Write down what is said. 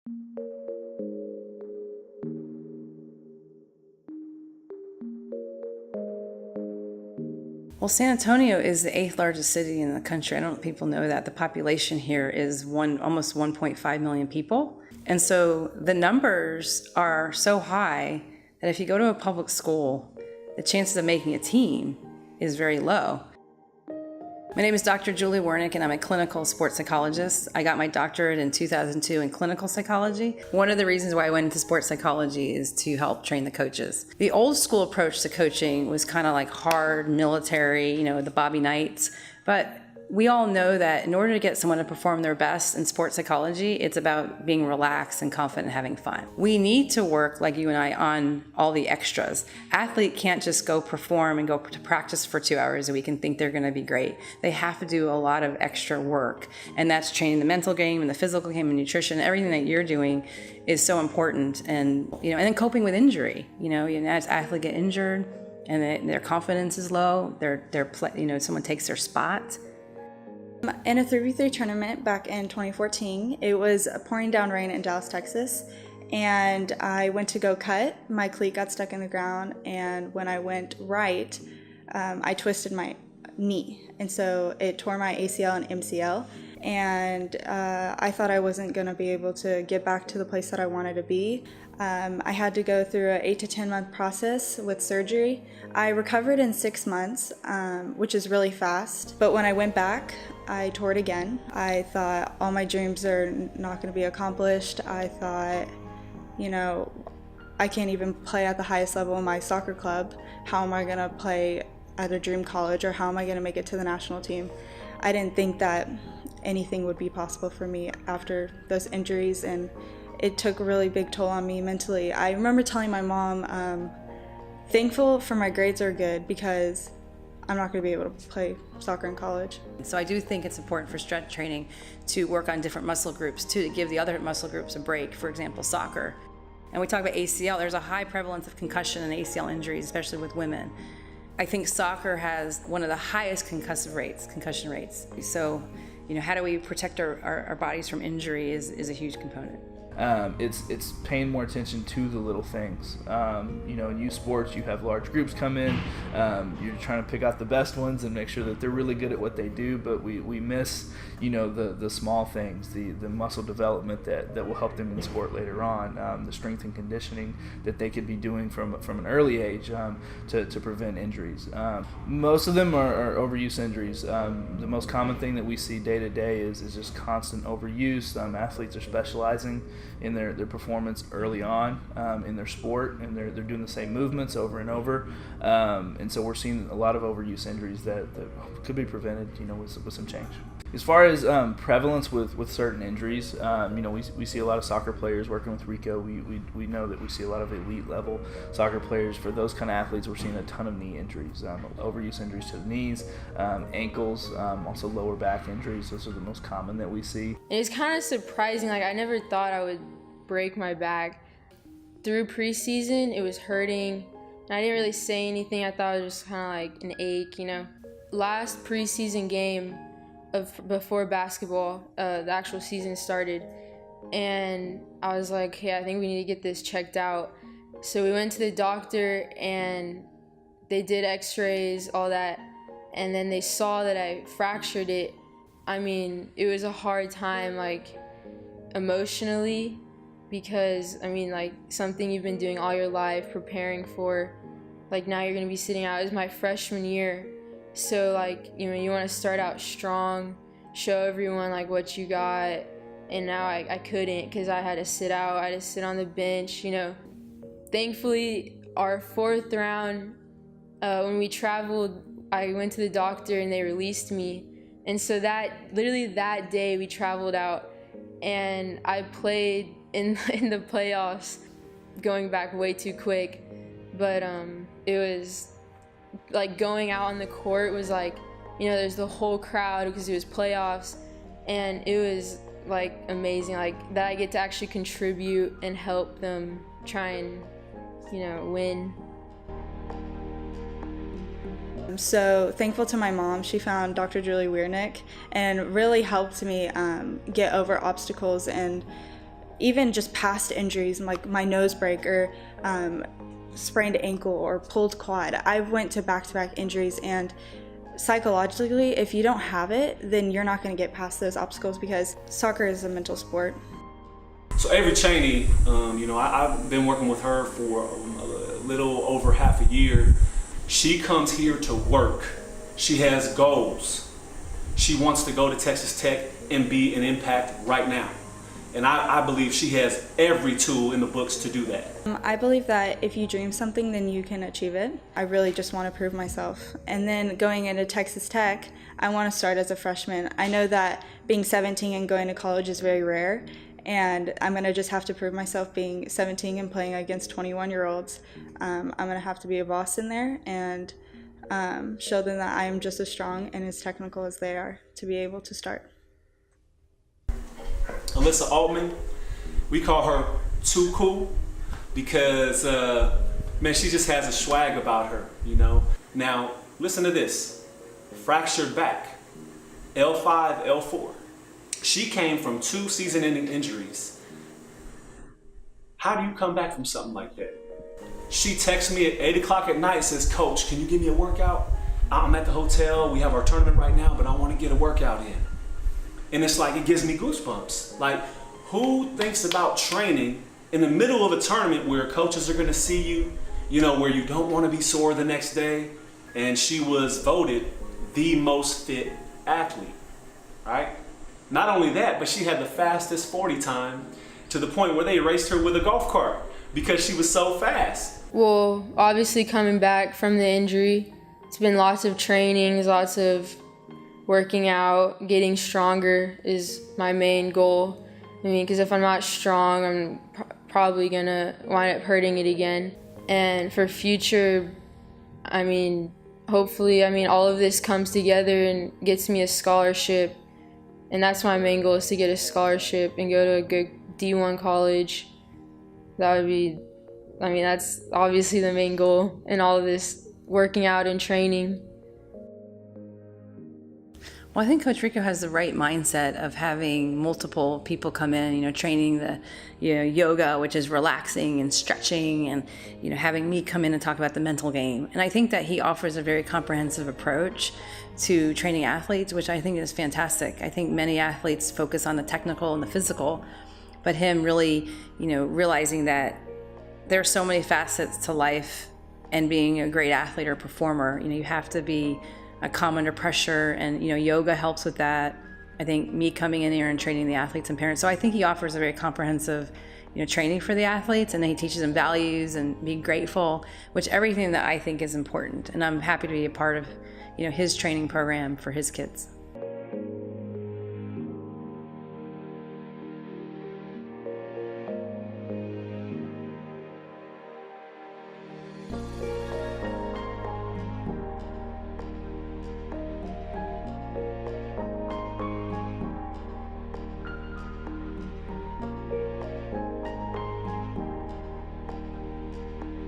Well, San Antonio is the 8th largest city in the country. I don't know if people know that. The population here is almost 1.5 million people. And so the numbers are so high that if you go to a public school, the chances of making a team is very low. My name is Dr. Julie Wiernik, and I'm a clinical sports psychologist. I got my doctorate in 2002 in clinical psychology. One of the reasons why I went into sports psychology is to help train the coaches. The old school approach to coaching was kind of like hard, military, the Bobby Knights. But we all know that in order to get someone to perform their best in sports psychology, it's about being relaxed and confident and having fun. We need to work, like you and I, on all the extras. Athlete can't just go perform and go to practice for 2 hours a week and think they're going to be great. They have to do a lot of extra work, and that's training the mental game and the physical game and nutrition. Everything that you're doing is so important, and and then coping with injury. As athletes get injured and their confidence is low, someone takes their spot. In a 3v3 tournament back in 2014, it was pouring down rain in Dallas, Texas, and I went to go cut. My cleat got stuck in the ground, and when I went right, I twisted my knee, and so it tore my ACL and MCL, and I thought I wasn't going to be able to get back to the place that I wanted to be. I had to go through an 8 to 10 month process with surgery. I recovered in 6 months, which is really fast. But when I went back, I tore it again. I thought all my dreams are not going to be accomplished. I thought, I can't even play at the highest level in my soccer club. How am I going to play at a dream college, or how am I going to make it to the national team? I didn't think that anything would be possible for me after those injuries, and it took a really big toll on me mentally. I remember telling my mom, thankful for my grades are good because I'm not going to be able to play soccer in college. So I do think it's important for strength training to work on different muscle groups to give the other muscle groups a break, for example, soccer. And we talk about ACL, there's a high prevalence of concussion and ACL injuries, especially with women. I think soccer has one of the highest concussion rates. So, how do we protect our bodies from injury is a huge component. It's paying more attention to the little things. In youth sports, you have large groups come in. You're trying to pick out the best ones and make sure that they're really good at what they do, but we miss, the small things, the muscle development that will help them in sport later on, the strength and conditioning that they could be doing from an early age to prevent injuries. Most of them are overuse injuries. The most common thing that we see day to day is just constant overuse. Athletes are specializing in their performance early on in their sport, and they're doing the same movements over and over, and so we're seeing a lot of overuse injuries that could be prevented with some change. As far as prevalence with certain injuries, we see a lot of soccer players working with Rico. We know that we see a lot of elite level soccer players. For those kind of athletes, we're seeing a ton of knee injuries, overuse injuries to the knees, ankles, also lower back injuries. Those are the most common that we see. It was kind of surprising. I never thought I would break my back. Through preseason, it was hurting, and I didn't really say anything. I thought it was just kind of like an ache, Last preseason game before basketball, the actual season started, and I was like, hey, I think we need to get this checked out. So we went to the doctor, and they did x-rays, all that, and then they saw that I fractured it. It was a hard time, emotionally, because, something you've been doing all your life, preparing for, now you're going to be sitting out. It was my freshman year. So, you want to start out strong, show everyone, what you got, and now I couldn't because I had to sit out. I had to sit on the bench, Thankfully, our 4th round, when we traveled, I went to the doctor and they released me. And so literally that day, we traveled out, and I played in the playoffs, going back way too quick. But it was... going out on the court was there's the whole crowd because it was playoffs, and it was amazing that I get to actually contribute and help them try and win. So thankful to my mom. She found Dr. Julie Wiernik and really helped me get over obstacles and even just past injuries, like my nose break or sprained ankle or pulled quad. I went to back-to-back injuries, and psychologically, if you don't have it, then you're not going to get past those obstacles, because soccer is a mental sport. So Avery Chaney, I've been working with her for a little over half a year. She comes here to work. She has goals. She wants to go to Texas Tech and be an impact right now. And I believe she has every tool in the books to do that. I believe that if you dream something, then you can achieve it. I really just want to prove myself. And then going into Texas Tech, I want to start as a freshman. I know that being 17 and going to college is very rare, and I'm going to just have to prove myself being 17 and playing against 21-year-olds. I'm going to have to be a boss in there and show them that I am just as strong and as technical as they are to be able to start. Alyssa Altman, we call her Too Cool because, she just has a swag about her, Now, listen to this. Fractured back, L5, L4. She came from 2 season-ending injuries. How do you come back from something like that? She texts me at 8 o'clock at night, says, "Coach, can you give me a workout? I'm at the hotel, we have our tournament right now, but I want to get a workout in." And it's like, it gives me goosebumps. Like, who thinks about training in the middle of a tournament where coaches are going to see you, where you don't want to be sore the next day? And she was voted the most fit athlete, right? Not only that, but she had the fastest 40 time, to the point where they raced her with a golf cart because she was so fast. Well, obviously coming back from the injury, it's been lots of trainings, lots of working out, getting stronger is my main goal. Because if I'm not strong, I'm probably gonna wind up hurting it again. And for future, hopefully, all of this comes together and gets me a scholarship. And that's my main goal, is to get a scholarship and go to a good D1 college. That would be, that's obviously the main goal in all of this working out and training. Well, I think Coach Rico has the right mindset of having multiple people come in, training the, yoga, which is relaxing and stretching, and, having me come in and talk about the mental game. And I think that he offers a very comprehensive approach to training athletes, which I think is fantastic. I think many athletes focus on the technical and the physical, but him really, realizing that there are so many facets to life and being a great athlete or performer. You have to be calm under pressure, and yoga helps with that. I think me coming in here and training the athletes and parents, so I think he offers a very comprehensive training for the athletes, and then he teaches them values and being grateful, which everything that I think is important, and I'm happy to be a part of his training program for his kids.